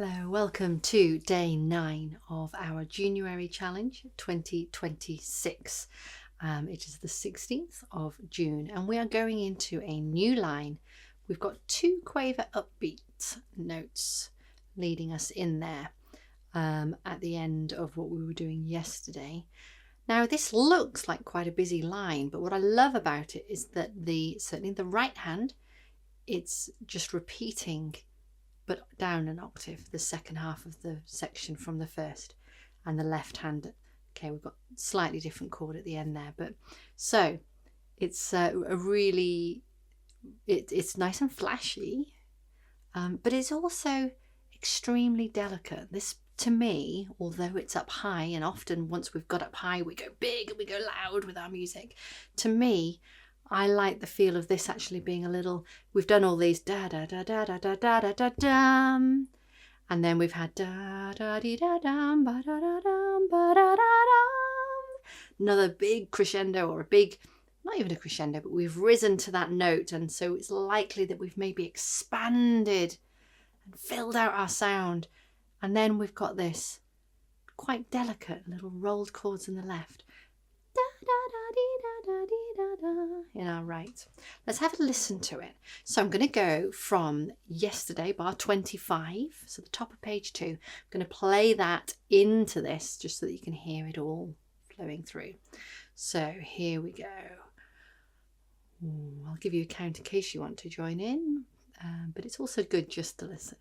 Hello, welcome to day 9 of our JUNEwary challenge 2026. It is the 16th of June and we are going into a new line. We've got 2 quaver upbeat notes leading us in there at the end of what we were doing yesterday. Now this looks like quite a busy line, but what I love about it is that certainly the right hand, it's just repeating but down an octave, the second half of the section from the first, and the left hand, okay, we've got slightly different chord at the end there, but so it's it's nice and flashy, but it's also extremely delicate. This, to me, although it's up high, and often once we've got up high we go big and we go loud with our music, to me I like the feel of this actually being a little, we've done all these da da da da da da da da da dum, and then we've had da da dee da dum ba da da dum ba da da dum, another big crescendo, or a big, not even a crescendo, but we've risen to that note, and so it's likely that we've maybe expanded and filled out our sound, and then we've got this quite delicate little rolled chords in the left. Da da da dee da da dee da da in our right. Let's have a listen to it. So I'm going to go from yesterday, bar 25, so the top of page 2. I'm going to play that into this just so that you can hear it all flowing through. So here we go. I'll give you a count in case you want to join in, but it's also good just to listen.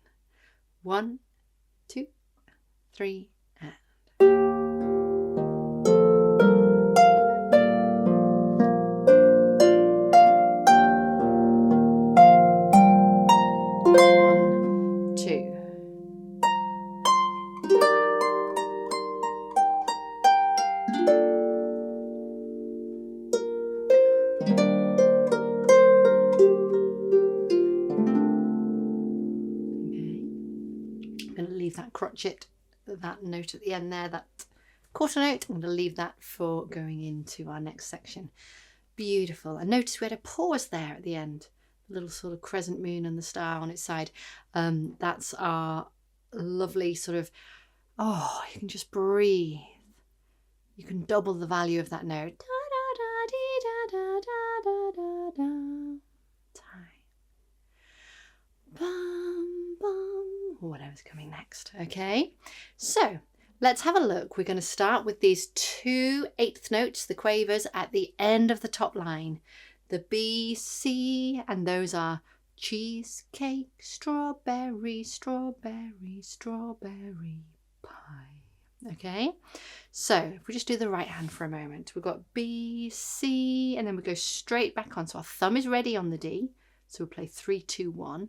1, 2, 3, and that crotchet, that note at the end there, that quarter note, I'm going to leave that for going into our next section. Beautiful. And notice we had a pause there at the end, a little sort of crescent moon and the star on its side. That's our lovely sort of, oh, you can just breathe. You can double the value of that note. Da da da dee da da da da da da. Time. Bum bum. Whatever's coming next. Okay, so let's have a look. We're going to start with these 2 eighth notes, the quavers at the end of the top line, the B, C, and those are cheesecake, strawberry, strawberry, strawberry pie. Okay, so if we just do the right hand for a moment, we've got B, C, and then we go straight back on. So our thumb is ready on the D, so we'll play 3, 2, 1.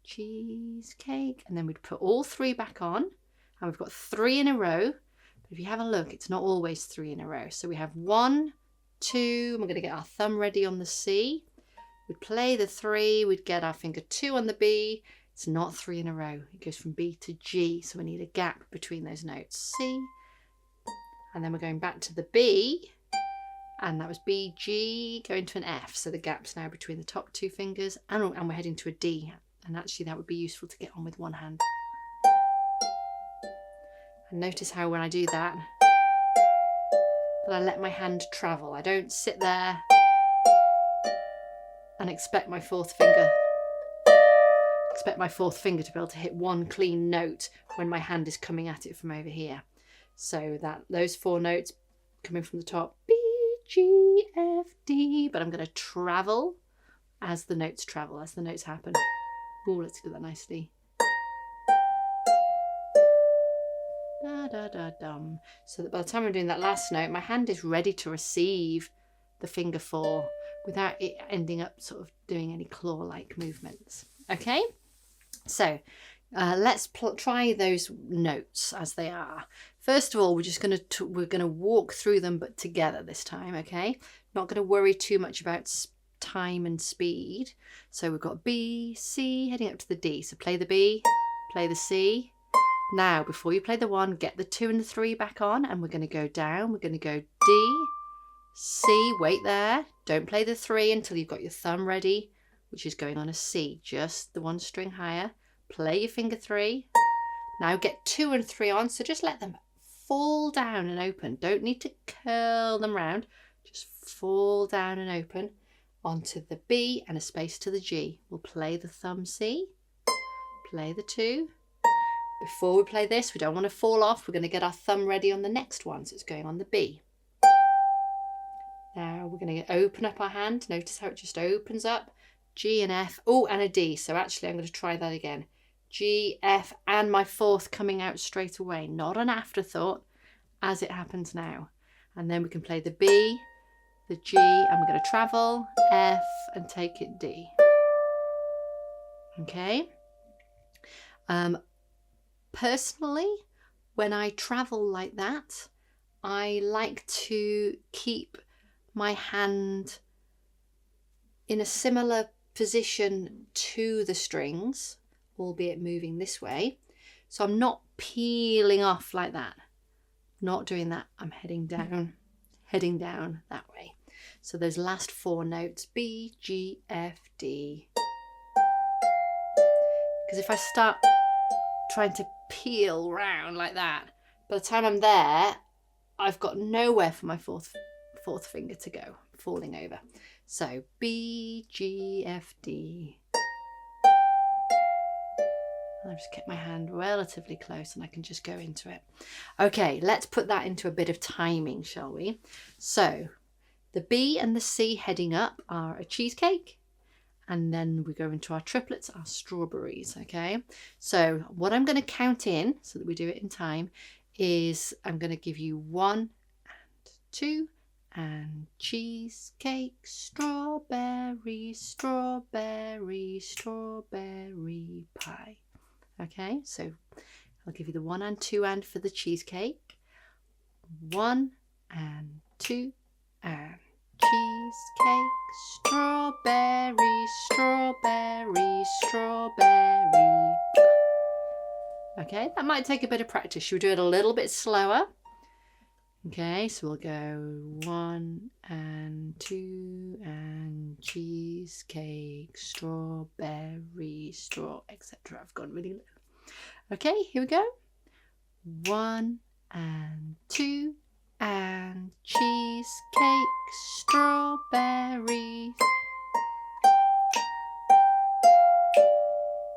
Cheesecake, and then we'd put all 3 back on, and we've got 3 in a row. But if you have a look, it's not always 3 in a row. So we have 1, 2, and we're going to get our thumb ready on the C. We'd play the 3, we'd get our finger 2 on the B. It's not 3 in a row. It goes from B to G, so we need a gap between those notes. C, and then we're going back to the B, and that was B, G, going to an F. So the gap's now between the top 2 fingers, and we're heading to a D. And actually that would be useful to get on with one hand. And notice how when I do that I let my hand travel. I don't sit there and expect my fourth finger to be able to hit one clean note when my hand is coming at it from over here. So that those 4 notes coming from the top, B, G, F, D, but I'm going to travel as the notes travel, as the notes happen. Oh, let's do that nicely. Da da da dum. So that by the time I'm doing that last note, my hand is ready to receive the finger 4 without it ending up sort of doing any claw-like movements. Okay, so let's try those notes as they are. First of all, we're gonna walk through them, but together this time. Okay, not going to worry too much about time and speed. So we've got B, C, heading up to the D. So play the B, play the C. Now, before you play the 1, get the 2 and the 3 back on, and we're going to go down. We're going to go D, C, wait there. Don't play the 3 until you've got your thumb ready, which is going on a C, just the 1 string higher. Play your finger 3, Now get 2 and 3 on, so just let them fall down and open. Don't need to curl them round, just fall down and open onto the B and a space to the G. We'll play the thumb C, play the 2. Before we play this, we don't want to fall off. We're going to get our thumb ready on the next one, so it's going on the B. Now we're going to open up our hand. Notice how it just opens up. G and F. Oh, and a D. So actually I'm going to try that again. G, F, and my 4th coming out straight away. Not an afterthought, as it happens now. And then we can play the B, the G, and we're going to travel F and take it D. Okay. Personally, when I travel like that, I like to keep my hand in a similar position to the strings, albeit moving this way. So I'm not peeling off like that. Not doing that. I'm heading down that way. So those last 4 notes, B, G, F, D. Because if I start trying to peel round like that, by the time I'm there, I've got nowhere for my fourth finger to go, falling over. So B, G, F, D. I've just kept my hand relatively close and I can just go into it. Okay, let's put that into a bit of timing, shall we? So the B and the C heading up are a cheesecake, and then we go into our triplets, our strawberries. Okay, so what I'm going to count in so that we do it in time is I'm going to give you 1 and 2 and cheesecake, strawberry, strawberry, strawberry pie. Okay, so I'll give you the 1 and 2 and for the cheesecake. 1 and 2 and cheesecake, strawberry, strawberry, strawberry. Okay, that might take a bit of practice. Should we do it a little bit slower? Okay, so we'll go 1 and 2 and cheesecake, strawberry, etc. I've gone really low. Okay, here we go. 1 and 2 and cheesecake, strawberry.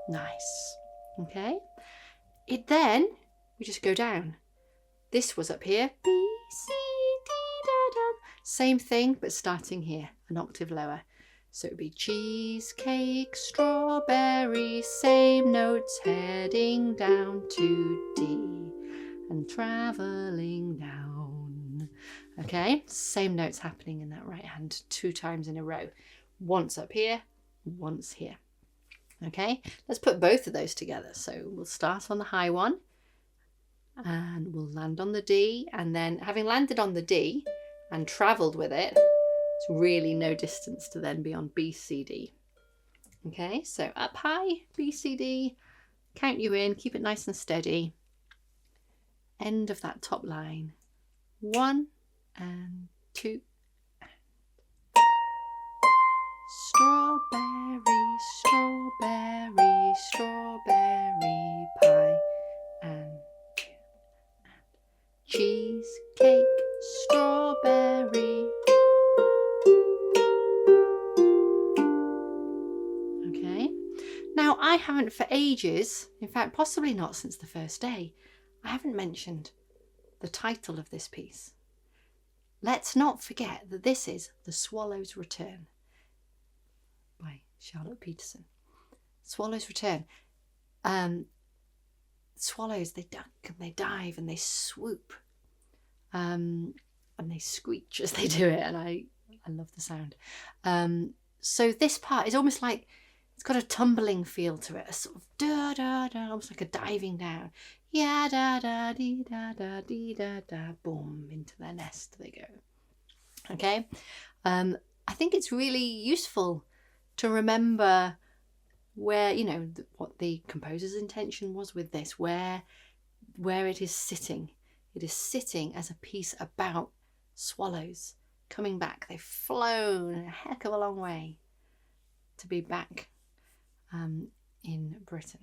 Nice. Okay. Then we just go down. This was up here. B, C, D, da, da. Same thing, but starting here, an octave lower. So it would be cheesecake, strawberry, same notes heading down to D and travelling down. Okay, same notes happening in that right hand 2 times in a row. Once up here, once here. Okay, let's put both of those together. So we'll start on the high one and we'll land on the D, and then having landed on the D and travelled with it, it's really no distance to then be on B, C, D. Okay, so up high, B, C, D, count you in, keep it nice and steady. End of that top line. 1 and 2. Strawberry, strawberry, strawberry pie, and cheesecake, strawberry. Okay, now I haven't for ages, in fact possibly not since the first day, I haven't mentioned the title of this piece. Let's not forget that this is The Swallow's Return by Charlotte Petersen. Swallow's Return. Swallows, they duck and they dive and they swoop, and they screech as they do it, and I love the sound. So this part is almost like it's got a tumbling feel to it, a sort of da da da, almost like a diving down. Yeah, da da dee da da dee da da, boom, into their nest they go. Okay, I think it's really useful to remember where, you know, what the composer's intention was with this, where it is sitting. It is sitting as a piece about swallows coming back. They've flown a heck of a long way to be back in Britain,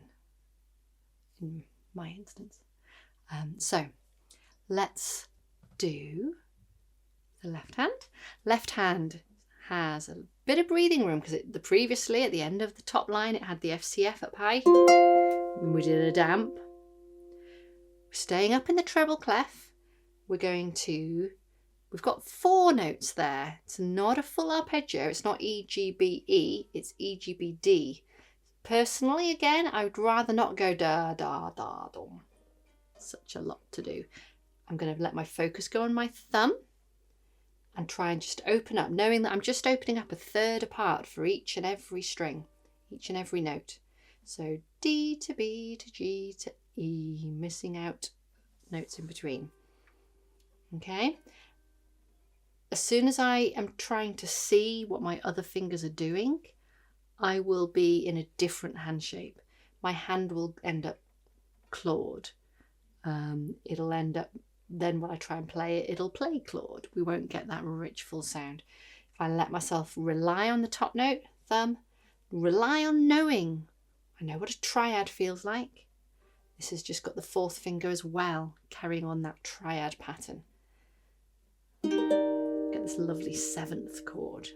in my instance. So let's do the left hand. Left hand has a bit of breathing room because previously at the end of the top line it had the FCF up high. And we did a damp. We're staying up in the treble clef. We've got 4 notes there. It's not a full arpeggio. It's not E, G, B, E. It's E, G, B, D. Personally, again, I would rather not go da, da, da, dum. Such a lot to do. I'm going to let my focus go on my thumb and try and just open up, knowing that I'm just opening up a third apart for each and every string, each and every note. So D to B to G to E, missing out notes in between. Okay. As soon as I am trying to see what my other fingers are doing, I will be in a different hand shape. My hand will end up clawed. It'll end up, then when I try and play it, it'll play clawed. We won't get that rich full sound. If I let myself rely on the top note, thumb, rely on knowing, I know what a triad feels like. This has just got the 4th finger as well, carrying on that triad pattern. Get this lovely 7th chord.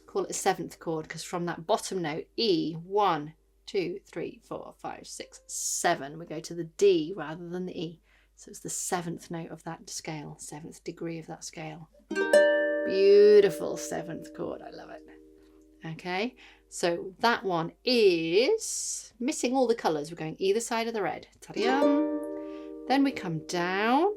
Call it a 7th chord because from that bottom note, E, 1, 2, 3, 4, 5, 6, 7, we go to the D rather than the E. So it's the 7th note of that scale, 7th degree of that scale. Beautiful 7th chord, I love it. Okay, so that one is missing all the colours. We're going either side of the red. Ta-da-yum. Then we come down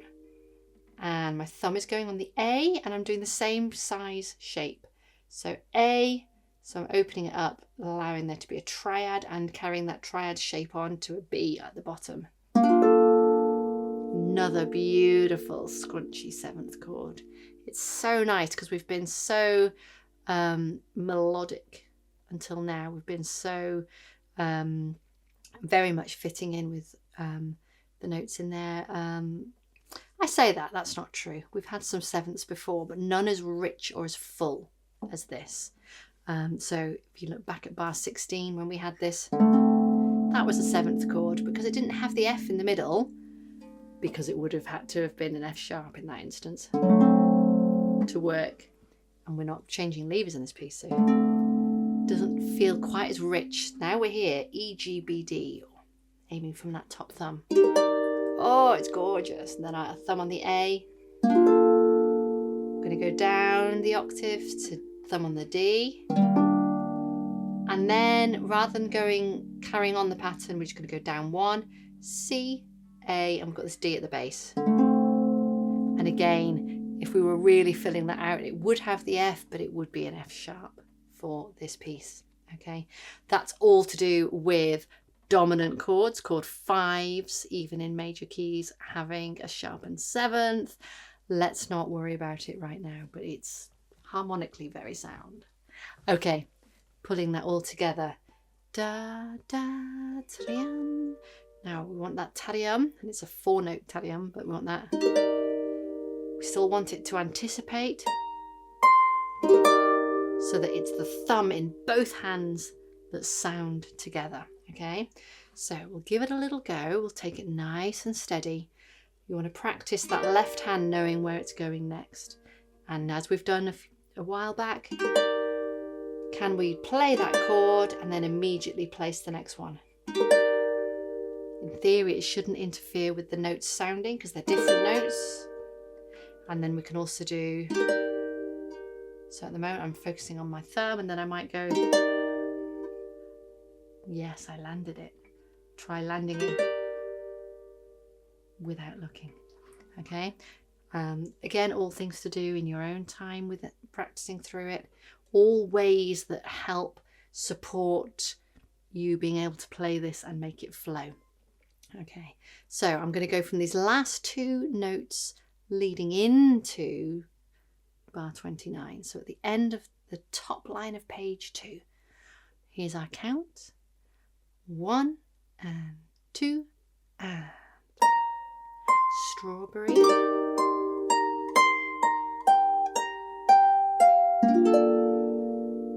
and my thumb is going on the A and I'm doing the same size shape. So A, so I'm opening it up, allowing there to be a triad and carrying that triad shape on to a B at the bottom. Another beautiful scrunchy 7th chord. It's so nice because we've been so melodic until now. We've been so very much fitting in with the notes in there. I say that's not true. We've had some 7ths before, but none as rich or as full as this. So if you look back at bar 16 when we had this, that was a 7th chord because it didn't have the F in the middle, because it would have had to have been an F sharp in that instance to work. And we're not changing levers in this piece, so it doesn't feel quite as rich. Now we're here, E, G, B, D, aiming from that top thumb. Oh, it's gorgeous. And then a thumb on the A. I'm going to go down the octave to thumb on the D. And then rather than carrying on the pattern, we're just going to go down 1, C, A, and we've got this D at the base. And again, if we were really filling that out, it would have the F, but it would be an F sharp for this piece. Okay, that's all to do with dominant chords, chord 5s, even in major keys, having a sharpened 7th. Let's not worry about it right now, but it's harmonically very sound. Okay, pulling that all together. Da, da, trium. Now we want that tarium, and it's a 4-note tarium, but we want that. We still want it to anticipate, so that it's the thumb in both hands that sound together. Okay, so we'll give it a little go. We'll take it nice and steady. You want to practice that left hand knowing where it's going next. And as we've done a while back, can we play that chord and then immediately place the next one? In theory, it shouldn't interfere with the notes sounding because they're different notes. And then we can also do, so at the moment I'm focusing on my thumb, and then I might go, yes, I landed it. Try landing it without looking. Okay. Again, all things to do in your own time with it, practicing through it. All ways that help support you being able to play this and make it flow. Okay, so I'm going to go from these last 2 notes leading into bar 29. So at the end of the top line of page 2, here's our count. 1 and 2 and strawberry.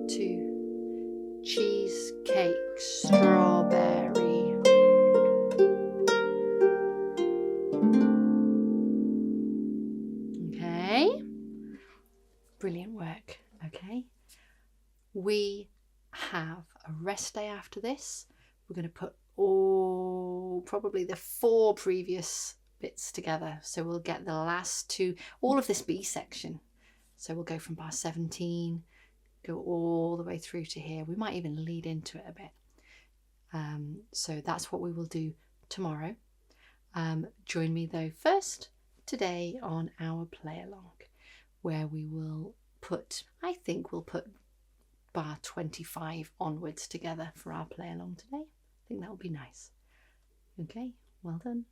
2 cheesecake strawberry. work, okay? We have a rest day after this. We're going to put probably the 4 previous bits together. So we'll get the last 2, all of this B section. So we'll go from bar 17, go all the way through to here. We might even lead into it a bit. So that's what we will do tomorrow. Join me though first today on our play along, where we will put, I think we'll put bar 25 onwards together for our play along today. I think that will be nice. Okay, well done.